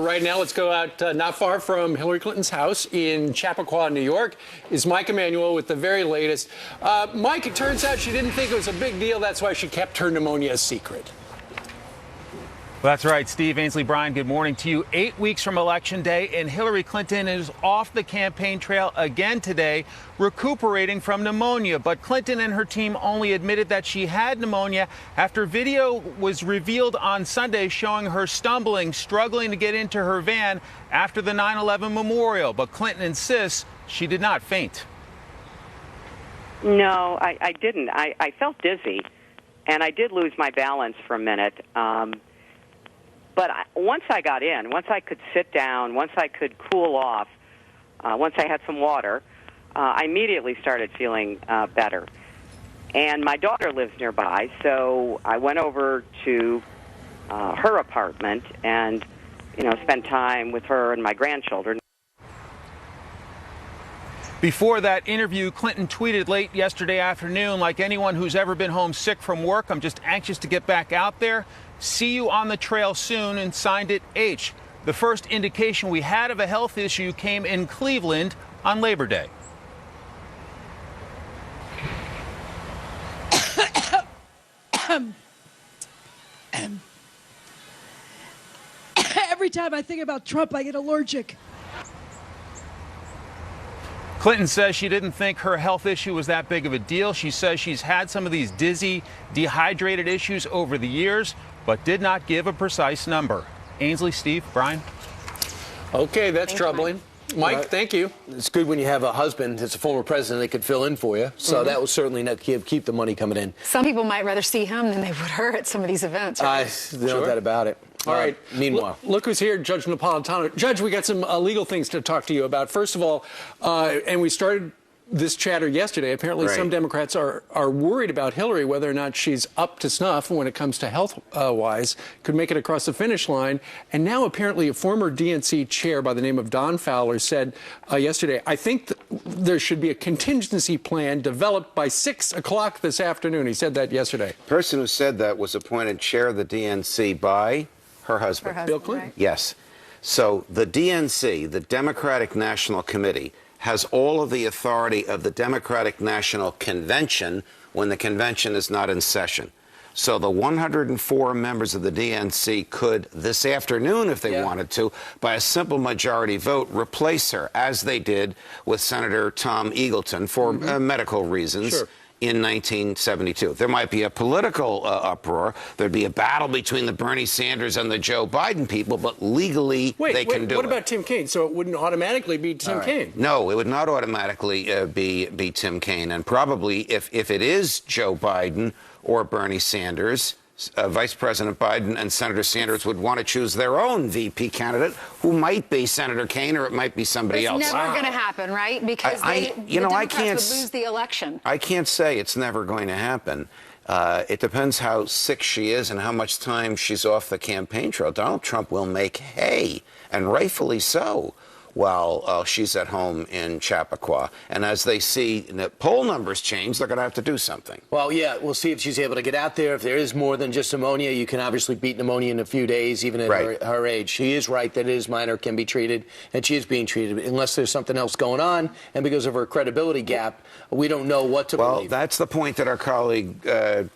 right now. Let's go out not far from Hillary Clinton's house in Chappaqua, New York, is Mike Emanuel with the very latest. Mike, it turns out she didn't think it was a big deal. That's why she kept her pneumonia a secret. That's right, Steve. Ainsley Bryan, good morning to you. 8 weeks from Election Day, and Hillary Clinton is off the campaign trail again today, recuperating from pneumonia. But Clinton and her team only admitted that she had pneumonia after video was revealed on Sunday showing her stumbling, struggling to get into her van after the 9/11 memorial. But Clinton insists she did not faint. No, I didn't. I felt dizzy, and I did lose my balance for a minute. But once I got in, once I could sit down, once I could cool off, once I had some water, I immediately started feeling better. And my daughter lives nearby, so I went over to her apartment and, spent time with her and my grandchildren. Before that interview, Clinton tweeted late yesterday afternoon, like anyone who's ever been home sick from work, I'm just anxious to get back out there. See you on the trail soon, and signed it H. The first indication we had of a health issue came in Cleveland on Labor Day. Every time I think about Trump, I get allergic. Clinton says she didn't think her health issue was that big of a deal. She says she's had some of these dizzy, dehydrated issues over the years, but did not give a precise number. Ainsley, Steve, Brian. Okay, that's troubling. Mike, thank you. It's good when you have a husband that's a former president that could fill in for you. So that will certainly not keep the money coming in. Some people might rather see him than they would her at some of these events. Right? No doubt about it. All right. Meanwhile, look who's here, Judge Napolitano. Judge, we got some legal things to talk to you about. First of all, and we started this chatter yesterday. Apparently, some Democrats are worried about Hillary, whether or not she's up to snuff when it comes to health-wise, could make it across the finish line. And now, apparently, a former DNC chair by the name of Don Fowler said yesterday, I think there should be a contingency plan developed by 6 o'clock this afternoon. He said that yesterday. The person who said that was appointed chair of the DNC by her husband. Bill Clinton. Right. Yes. So the DNC, the Democratic National Committee, has all of the authority of the Democratic National Convention when the convention is not in session. So the 104 members of the DNC could, this afternoon, if they wanted to, by a simple majority vote, replace her, as they did with Senator Tom Eagleton for medical reasons. In 1972. There might be a political uproar. There'd be a battle between the Bernie Sanders and the Joe Biden people, but legally they can do it. What about Tim Kaine? So it wouldn't automatically be Tim Kaine? No, it would not automatically be Tim Kaine. And probably if it is Joe Biden or Bernie Sanders, Vice President Biden and Senator Sanders would want to choose their own VP candidate, who might be Senator Kaine or it might be somebody else. It's never going to happen, right? Because the Democrats would lose the election. I can't say it's never going to happen. It depends how sick she is and how much time she's off the campaign trail. Donald Trump will make hay, and rightfully so, while she's at home in Chappaqua. And as they see the poll numbers change, they're going to have to do something. Well, yeah, we'll see if she's able to get out there. If there is more than just pneumonia, you can obviously beat pneumonia in a few days, even at her age. She is right that it is minor, can be treated, and she is being treated. Unless there's something else going on, and because of her credibility gap, we don't know what to believe. Well, that's the point that our colleague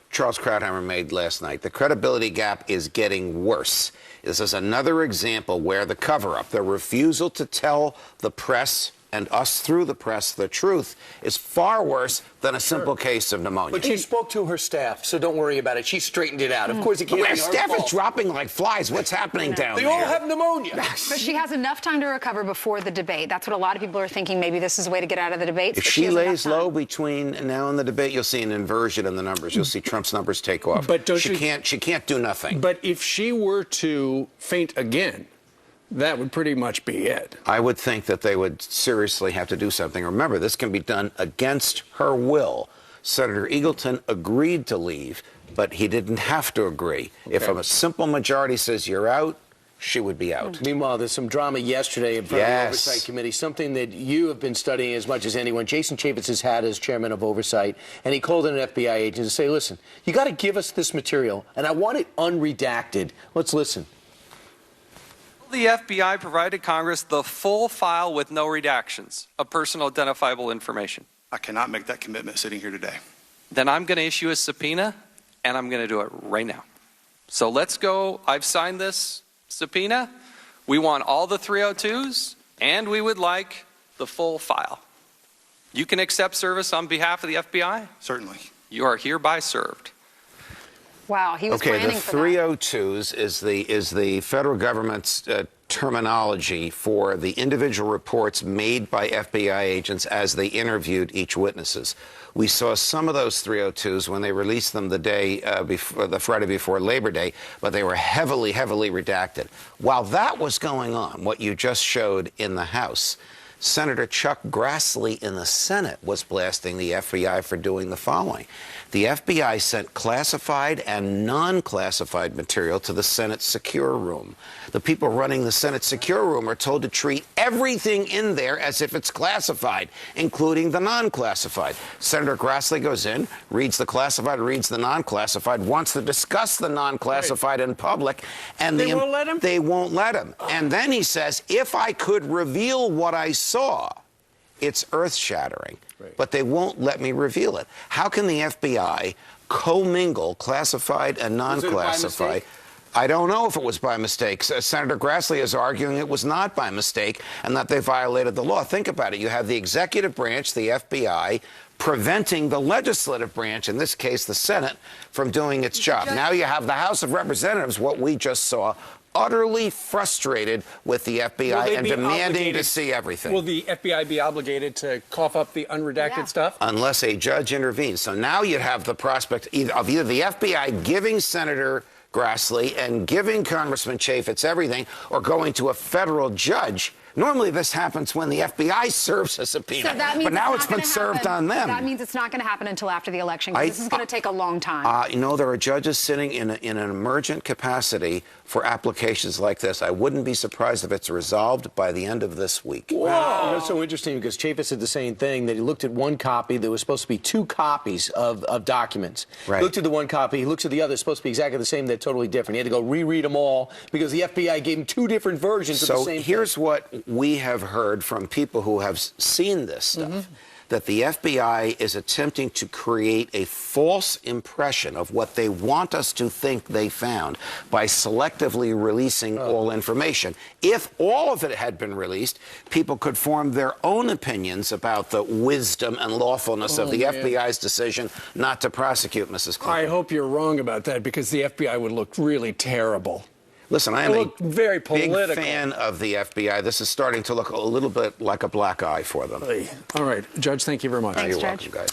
Charles Krauthammer made last night. The credibility gap is getting worse. This is another example where the cover-up, the refusal to tell the press and us through the press the truth, is far worse than a simple case of pneumonia. But she spoke to her staff, so don't worry about it. She straightened it out. Of course, it can't be her staff fault. is dropping like flies. What's happening down there? They all have pneumonia. But she has enough time to recover before the debate. That's what a lot of people are thinking. Maybe this is a way to get out of the debate. If she lays low between now and the debate, you'll see an inversion in the numbers. You'll see Trump's numbers take off. But she can't do nothing. But if she were to faint again, that would pretty much be it. I would think that they would seriously have to do something. Remember, this can be done against her will. Senator Eagleton agreed to leave, but he didn't have to agree. Okay. If a simple majority says you're out, she would be out. Meanwhile, there's some drama yesterday in front of the Oversight Committee, something that you have been studying as much as anyone. Jason Chaffetz has had as chairman of Oversight, and he called in an FBI agent to say, listen, you got to give us this material, and I want it unredacted. Let's listen. The FBI provided Congress the full file with no redactions of personal identifiable information. I cannot make that commitment sitting here today. Then I'm going to issue a subpoena, and I'm going to do it right now. So let's go. I've signed this subpoena. We want all the 302s, and we would like the full file. You can accept service on behalf of the FBI? Certainly. You are hereby served. Wow, he was okay, the planning for that. 302s is the federal government's terminology for the individual reports made by FBI agents as they interviewed each witnesses. We saw some of those 302s when they released them the day before, the Friday before Labor Day, but they were heavily, heavily redacted. While that was going on, what you just showed in the House, Senator Chuck Grassley in the Senate was blasting the FBI for doing the following. The FBI sent classified and non-classified material to the Senate Secure Room. The people running the Senate Secure Room are told to treat everything in there as if it's classified, including the non-classified. Senator Grassley goes in, reads the classified, reads the non-classified, wants to discuss the non-classified in public, and they won't let him? They won't let him. And then he says, if I could reveal what I saw, it's earth-shattering. Right. But they won't let me reveal it. How can the FBI commingle classified and non-classified? I don't know if it was by mistake. Senator Grassley is arguing it was not by mistake and that they violated the law. Think about it. You have the executive branch, the FBI, preventing the legislative branch, in this case the Senate, from doing its job. Now you have the House of Representatives, what we just saw, utterly frustrated with the FBI and demanding to see everything. Will the FBI be obligated to cough up the unredacted stuff? Unless a judge intervenes. So now you have the prospect of either the FBI giving Senator Grassley and giving Congressman Chaffetz everything, or going to a federal judge. Normally this happens when the FBI serves a subpoena, so but now it's been served on them. That means it's not going to happen until after the election, because this is going to take a long time. You know, there are judges sitting in an emergent capacity for applications like this. I wouldn't be surprised if it's resolved by the end of this week. Whoa! You know, it's so interesting because Chaffetz said the same thing, that he looked at one copy. There was supposed to be two copies of documents. Right. He looked at the one copy. He looks at the other. It's supposed to be exactly the same. They're totally different. He had to go reread them all because the FBI gave him two different versions of the same thing. So here's what we have heard from people who have seen this stuff. That the FBI is attempting to create a false impression of what they want us to think they found by selectively releasing all information. If all of it had been released, people could form their own opinions about the wisdom and lawfulness of the FBI's decision not to prosecute Mrs. Clinton. I hope you're wrong about that, because the FBI would look really terrible. Listen, I am a very big fan of the FBI. This is starting to look a little bit like a black eye for them. All right, Judge, thank you very much. Thanks, You're Judge. welcome, guys.